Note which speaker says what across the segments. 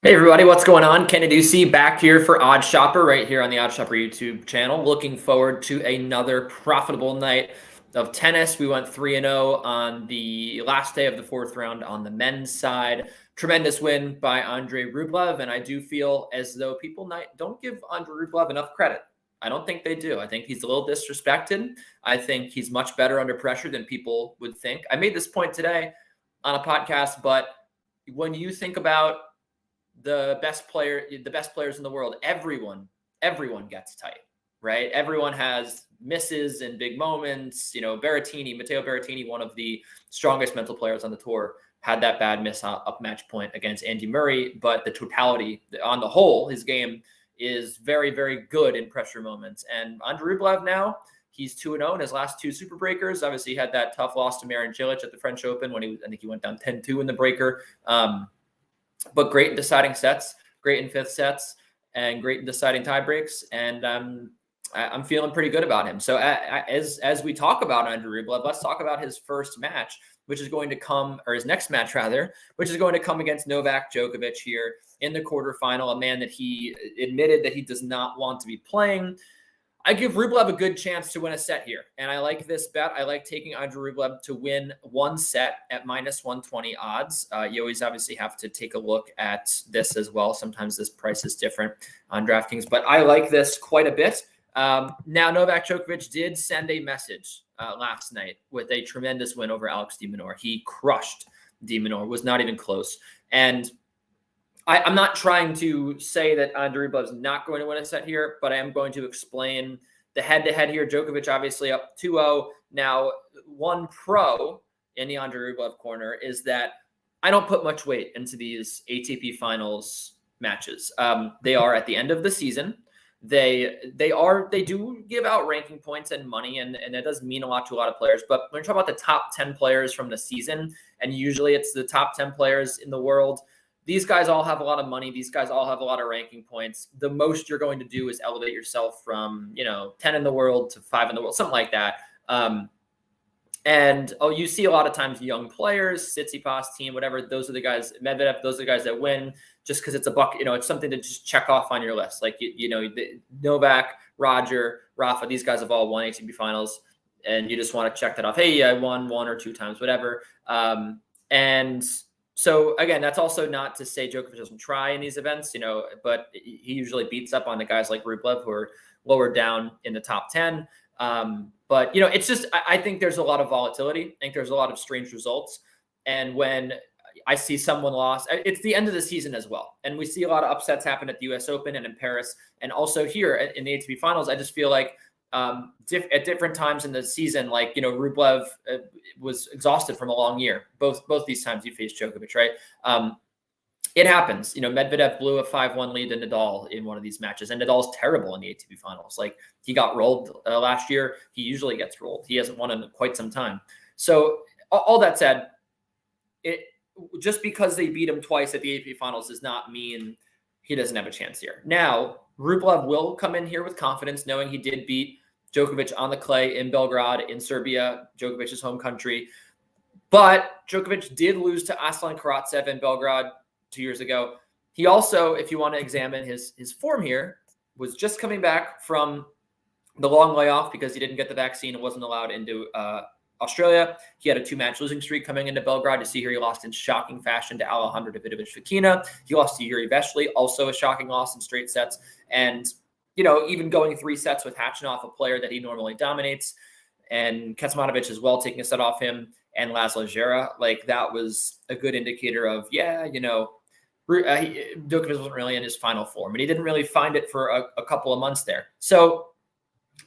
Speaker 1: Hey everybody, what's going on? Ken Aducey back here for Odd Shopper right here on the Odd Shopper YouTube channel. Looking forward to another profitable night of tennis. We went 3-0 on the last day of the fourth round on the men's side. Tremendous win by Andrei Rublev, and I do feel as though people don't give Andrei Rublev enough credit. I don't think they do. I think he's a little disrespected. I think he's much better under pressure than people would think. I made this point today on a podcast, but when you think about the best players in the world, everyone gets tight, right? Everyone has misses and big moments. Matteo Berrettini, one of the strongest mental players on the tour, had that bad miss up match point against Andy Murray. But the totality, on the whole, his game is very, very good in pressure moments. And Andrei Rublev now, he's 2-0 in his last two super breakers. Obviously, he had that tough loss to Marin Cilic at the French Open when I think he went down 10-2 in the breaker. But great in deciding sets, great in fifth sets, and great in deciding tie breaks. And I'm feeling pretty good about him. So as we talk about Andrei Rublev, let's talk about his first match, which is going to come, or his next match rather, which is going to come against Novak Djokovic here in the quarterfinal, a man that he admitted that he does not want to be playing. I give Rublev a good chance to win a set here. And I like this bet. I like taking Andrei Rublev to win one set at -120 odds. You always obviously have to take a look at this as well. Sometimes this price is different on DraftKings, but I like this quite a bit. Now, Novak Djokovic did send a message last night with a tremendous win over Alex de Minaur. He crushed de Minaur, was not even close. And I'm not trying to say that Andrei Rublev is not going to win a set here, but I am going to explain the head-to-head here. Djokovic obviously up 2-0. Now, one pro in the Andrei Rublev corner is that I don't put much weight into these ATP Finals matches. They are at the end of the season. They do give out ranking points and money, and it does mean a lot to a lot of players. But when you talk about the top 10 players from the season, and usually it's the top 10 players in the world, these guys all have a lot of money. These guys all have a lot of ranking points. The most you're going to do is elevate yourself from, 10 in the world to 5 in the world, something like that. You see a lot of times young players, Tsitsipas team, whatever, those are the guys, Medvedev, those are the guys that win just because it's a buck, it's something to just check off on your list. Like, Novak, Roger, Rafa, these guys have all won ATP Finals, and you just want to check that off. Hey, I won 1 or 2 times, whatever. So again, that's also not to say Djokovic doesn't try in these events, but he usually beats up on the guys like Rublev who are lower down in the top 10. But it's just, I think there's a lot of volatility. I think there's a lot of strange results. And when I see someone lost, it's the end of the season as well. And we see a lot of upsets happen at the US Open and in Paris. And also here in the ATP Finals, I just feel like at different times in the season, like, Rublev was exhausted from a long year. Both these times he faced Djokovic, right? It happens. Medvedev blew a 5-1 lead to Nadal in one of these matches, and Nadal's terrible in the ATP Finals. Like, he got rolled last year. He usually gets rolled. He hasn't won in quite some time. So all that said, just because they beat him twice at the ATP Finals does not mean he doesn't have a chance here. Now, Rublev will come in here with confidence, knowing he did beat Djokovic on the clay in Belgrade, in Serbia, Djokovic's home country. But Djokovic did lose to Aslan Karatsev in Belgrade 2 years ago. He also, if you want to examine his form here, was just coming back from the long layoff because he didn't get the vaccine and wasn't allowed into Australia. He had a 2-match losing streak coming into Belgrade. You see here, he lost in shocking fashion to Alejandro Davidovich Fokina. He lost to Yuri Vesely, also a shocking loss in straight sets. And, even going 3 sets with Khachanov, a player that he normally dominates, and Kecmanovic as well, taking a set off him, and Laslo Djere, like, that was a good indicator of, Djokovic wasn't really in his final form, and he didn't really find it for a couple of months there. So,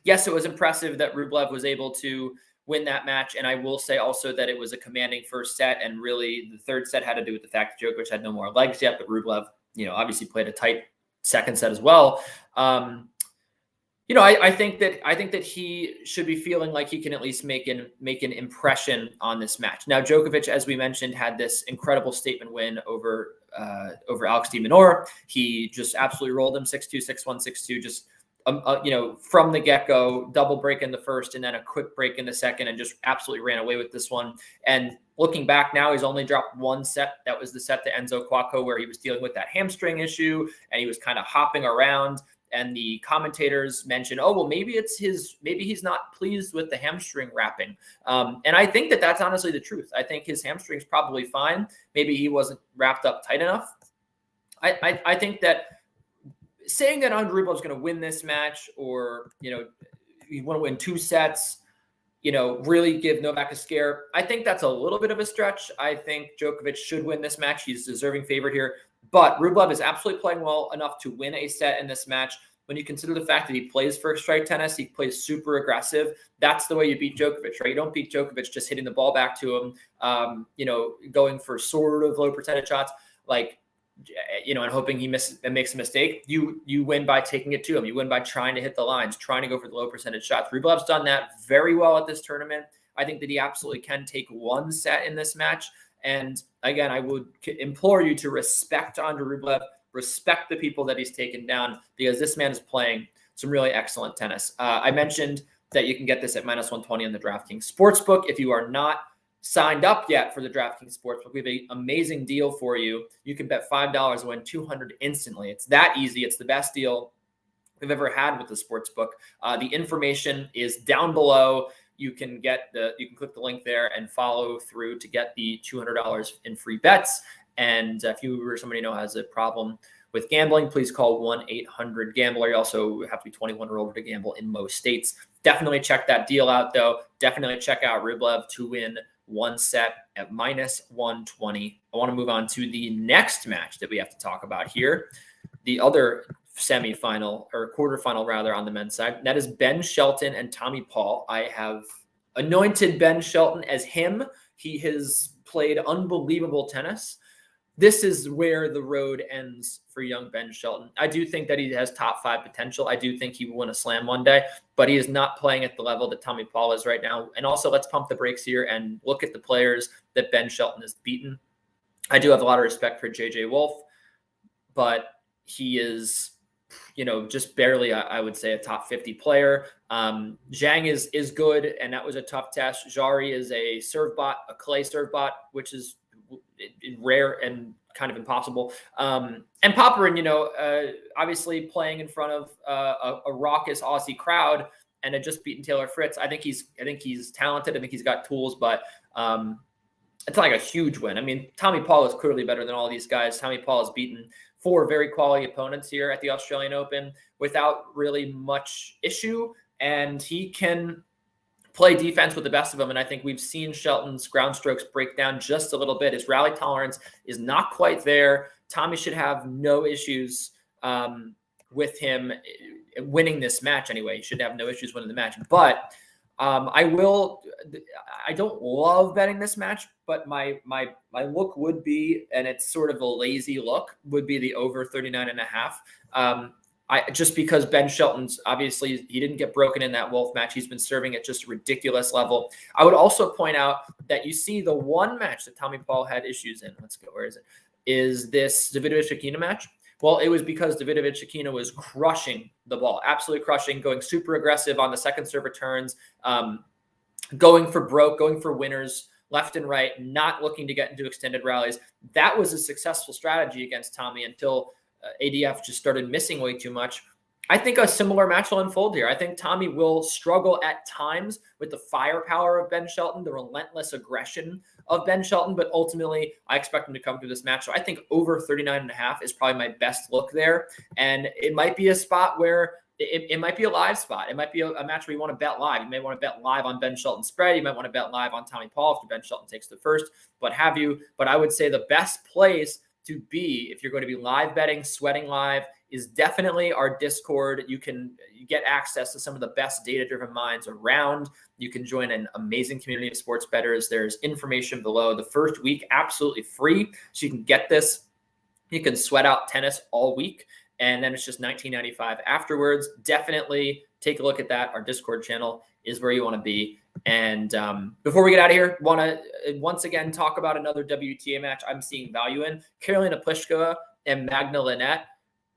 Speaker 1: yes, it was impressive that Rublev was able to win that match. And I will say also that it was a commanding first set. And really the third set had to do with the fact that Djokovic had no more legs yet, but Rublev, obviously played a tight second set as well. I think that he should be feeling like he can at least make an impression on this match. Now, Djokovic, as we mentioned, had this incredible statement win over Alex de Minaur. He just absolutely rolled him 6-2, 6-1, 6-2, just from the get-go, double break in the first and then a quick break in the second, and just absolutely ran away with this one. And looking back now, he's only dropped one set. That was the set to Enzo Quacco, where he was dealing with that hamstring issue and he was kind of hopping around. And the commentators mentioned, oh, well, maybe he's not pleased with the hamstring wrapping. And I think that that's honestly the truth. I think his hamstring's probably fine. Maybe he wasn't wrapped up tight enough. I think that saying that Andre Rublev is going to win this match, or, you want to win 2 sets, really give Novak a scare, I think that's a little bit of a stretch. I think Djokovic should win this match. He's a deserving favorite here. But Rublev is absolutely playing well enough to win a set in this match. When you consider the fact that he plays first strike tennis, he plays super aggressive. That's the way you beat Djokovic, right? You don't beat Djokovic just hitting the ball back to him, going for sort of low percentage shots, and hoping he makes a mistake. You win by taking it to him. You win by trying to hit the lines, trying to go for the low percentage shots. Rublev's done that very well at this tournament. I think that he absolutely can take 1 set in this match. And again, I would implore you to respect Andre Rublev, respect the people that he's taken down, because this man is playing some really excellent tennis. I mentioned that you can get this at -120 on the DraftKings Sportsbook. If you are not signed up yet for the DraftKings Sportsbook, we have an amazing deal for you. You can bet $5 and win $200 instantly. It's that easy. It's the best deal we've ever had with the Sportsbook. The information is down below. You can click the link there and follow through to get the $200 in free bets. And if you or somebody has a problem with gambling, please call 1-800-GAMBLER. You also have to be 21 or older to gamble in most states. Definitely check that deal out, though. Definitely check out Rublev to win 1 set at -120. I want to move on to the next match that we have to talk about here. The other semifinal, or quarterfinal rather, on the men's side. That is Ben Shelton and Tommy Paul. I have anointed Ben Shelton as him. He has played unbelievable tennis. This is where the road ends for young Ben Shelton. I do think that he has top 5 potential. I do think he will win a slam one day, but he is not playing at the level that Tommy Paul is right now. And also, let's pump the brakes here and look at the players that Ben Shelton has beaten. I do have a lot of respect for JJ Wolf, but he is, just barely, I would say, a top 50 player. Zhang is good, and that was a tough test. Jari is a serve bot, a clay serve bot, which is rare and kind of impossible. And Popyrin, obviously playing in front of a raucous Aussie crowd and had just beaten Taylor Fritz. I think he's talented. I think he's got tools, but it's not like a huge win. I mean, Tommy Paul is clearly better than all these guys. Tommy Paul has beaten 4 very quality opponents here at the Australian Open without really much issue, and he can play defense with the best of them. And I think we've seen Shelton's ground strokes break down just a little bit. His rally tolerance is not quite there. Tommy should have no issues with him winning this match anyway. He should have no issues winning the match. But I don't love betting this match, but my look would be, and it's sort of a lazy look, would be the over 39.5. Just because Ben Shelton's, obviously, he didn't get broken in that Wolf match. He's been serving at just a ridiculous level. I would also point out that you see the one match that Tommy Paul had issues in. Let's go. Where is it? Is this Davidovich-Fokina match? Well, it was because Davidovich-Fokina was crushing the ball, absolutely crushing, going super aggressive on the second serve returns, going for broke, going for winners left and right, not looking to get into extended rallies. That was a successful strategy against Tommy until ADF just started missing way too much. I think a similar match will unfold here. I think Tommy will struggle at times with the firepower of Ben Shelton, the relentless aggression of Ben Shelton, but ultimately I expect him to come through this match. So I think over 39.5 is probably my best look there. And it might be a spot where it might be a live spot. It might be a match where you want to bet live. You may want to bet live on Ben Shelton's spread. You might want to bet live on Tommy Paul after Ben Shelton takes the first, what have you. But I would say the best place to be, if you're going to be live betting, sweating live, is definitely our Discord. You can get access to some of the best data-driven minds around. You can join an amazing community of sports bettors. There's information below. The first week, absolutely free. So you can get this. You can sweat out tennis all week, and then it's just $19.95 afterwards. Definitely take a look at that. Our Discord channel is where you want to be. And before we get out of here, want to once again talk about another WTA match I'm seeing value in. Karolina Pliskova and Magda Linette.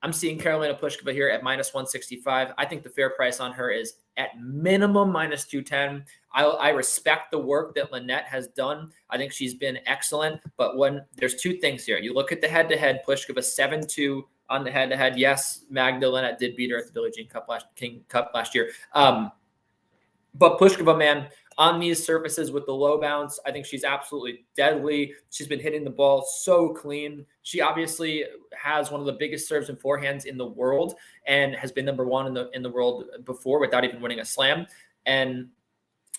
Speaker 1: I'm seeing Karolina Pliskova here at -165. I think the fair price on her is at minimum -210. I respect the work that Linette has done. I think she's been excellent. But when there's two things here, you look at the head-to-head, Pliskova 7-2 on the head-to-head. Yes, Magda Linette did beat her at the Billie Jean King Cup last year. But Pliskova, man, on these surfaces with the low bounce, I think she's absolutely deadly. She's been hitting the ball so clean. She obviously has one of the biggest serves and forehands in the world and has been number one in the world before without even winning a slam. And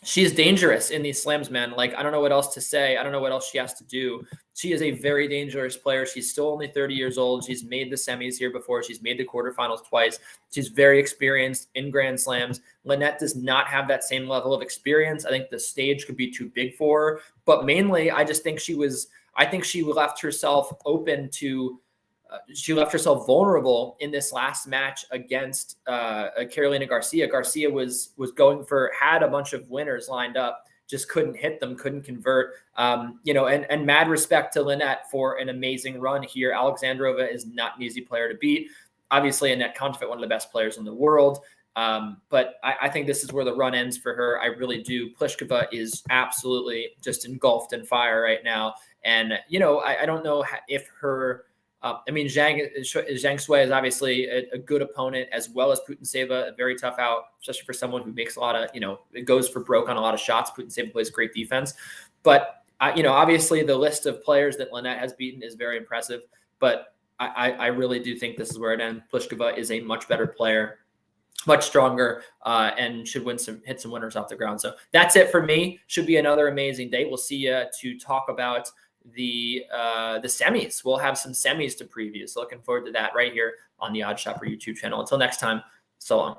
Speaker 1: she's dangerous in these slams, man. Like, I don't know what else to say. I don't know what else she has to do. She is a very dangerous player. She's still only 30 years old. She's made the semis here before. She's made the quarterfinals twice. She's very experienced in Grand Slams. Linette does not have that same level of experience. I think the stage could be too big for her. But mainly, I just think she left herself open to she left herself vulnerable in this last match against Carolina Garcia. Garcia had a bunch of winners lined up, just couldn't hit them, couldn't convert. And mad respect to Linette for an amazing run here. Alexandrova is not an easy player to beat. Obviously, Annette Kontaveit, one of the best players in the world. But I think this is where the run ends for her. I really do. Pliskova is absolutely just engulfed in fire right now. And, I don't know if her Zhang Sui is obviously a good opponent, as well as Putintseva, a very tough out, especially for someone who makes a lot of, it goes for broke on a lot of shots. Putintseva plays great defense. But, obviously the list of players that Linette has beaten is very impressive. But I really do think this is where it ends. Pliskova is a much better player, much stronger, and should hit some winners off the ground. So that's it for me. Should be another amazing day. We'll see you to talk about the semis. We'll have some semis to preview. So looking forward to that right here on the Odd Shopper YouTube channel. Until next time, so long.